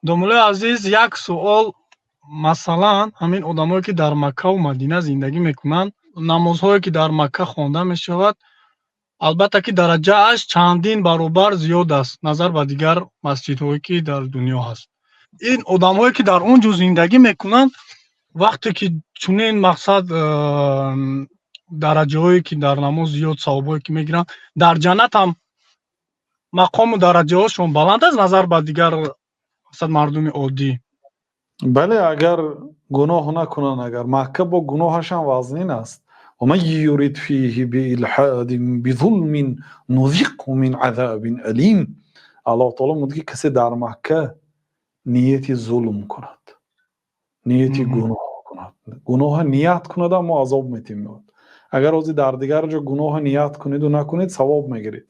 домулои азиз, як суол, масалан ҳамин одамое ки дар Маккаву Мадина зиндагӣ мекунанд, намозҳое ки дар Макка хонда мешавад, албатта ки дараҷааш чандин баробар зиёд аст назар ба дигар масҷидҳое ки дар дунё ҳаст. Ин одамҳое ки дар он ҷо зиндагӣ мекунанд, вақте ки чунин мақсад дараҷаҳое ки дар намоз зиёд савобое ки мегиранд, дар ҷаннат ҳам мақому дараҷаҳошон баланд аст назар ба дигар мардуми оддӣ. бале, агар гуноҳ накунанд, агар Макка бо гуноҳашам вазнин аст. ومن يرد فيه بإلحاد بظلم نذقه من عذاب أليم. الله تعالی میگه کسی در مکه نیتی ظلم کند، نیتی گناه کند، گناه نیت کند اما عذاب میتیم. اگر روزی در دیگر جا گناه نیت کنید و نکنید ثواب میگیرید.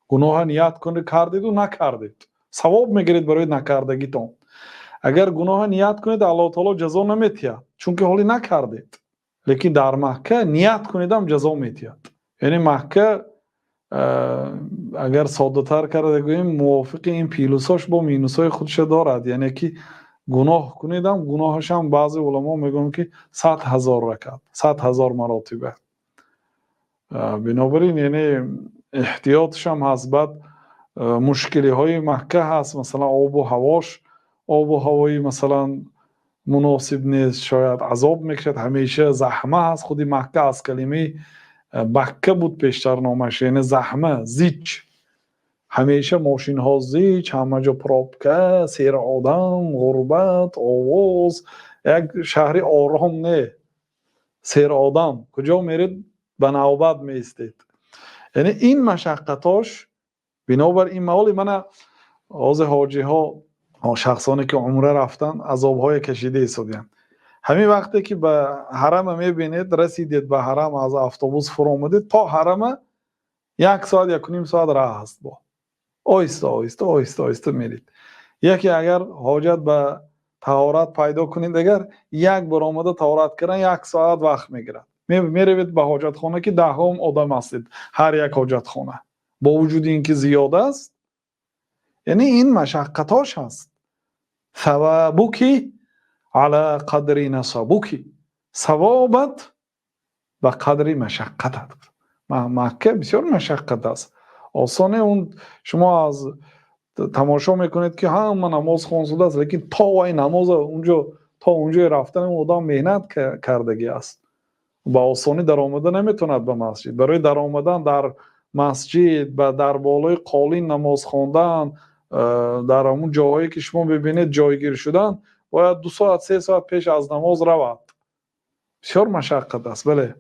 گناه نیت کنید کردید و نکردید ثواب میگیرید برای نکردگیتون. اگر گناه نیت کنید الله تعالی جزا نمیتید چون که حالی نکردید. لیکن در مکه نیت کنید هم جزا میتید. یعنی مکه اگر ساده تر کرده گوییم موافق این پیلوساش با مینوسای خودش دارد. یعنی که گناه کنید هم گناهش هم بعضی علما میگن که 100,000 رکعت، 100,000 مراتبه. بنابراین یعنی احتیاطش هم هست. بعد مشکلی های مکه هست، مثلا آب و هواش، آب و هوایی مثلا مناسب نیست، شاید عذاب میکشد، همیشه زحمه هست. خودی مکه از کلمه بکه بود پیشتر نامش، یعنی زحمه، زیچ، همیشه ماشین ها زیچ، همه جا پرابکه، سیر آدم، غربت، آواز، یک شهری آرام نه، سیر آدم کجا میرید به نوبت میستید. یعنی این مشقتاش بنابر این موال من از حاجی ها شخصانی که عمره رفتن عذاب های کشیده ایستادن. همین وقتی که به حرم میبینید، رسیدید به حرم، از اتوبوس فرو آمدید تا حرم 1 ساعت 1.5 ساعت راه است. با آهسته آهسته آهسته آهسته میرید. یکی اگر حاجت به طهارت پیدا کنید، اگر یک بار آمده طهارت کردن 1 ساعت وقت میگیرد. میروید به حاجت خانه که 10 آدم هستید هر یک حاجت خانه، با وجود اینکه زیاده است. یعنی این مشقتاش هست. ثوابکی على قدر نصابکی، ثوابت به قدر مشقتت. مکه بسیار مشقت است. آسانه اون شما از تماشا میکنید که همه نماز خوانده است، لیکن تا وای نماز اونجا تا اونجا رفتن آدم مهنت کردگی است. با آسانی در آمده نمیتوند به مسجد. برای در آمدن در مسجد و در بالای قالین نماز خواندن در همون جاهایی که شما ببینید جایگیر شدن، باید 2 ساعت 3 ساعت پیش از نماز رود. بسیار مشقت است. بله.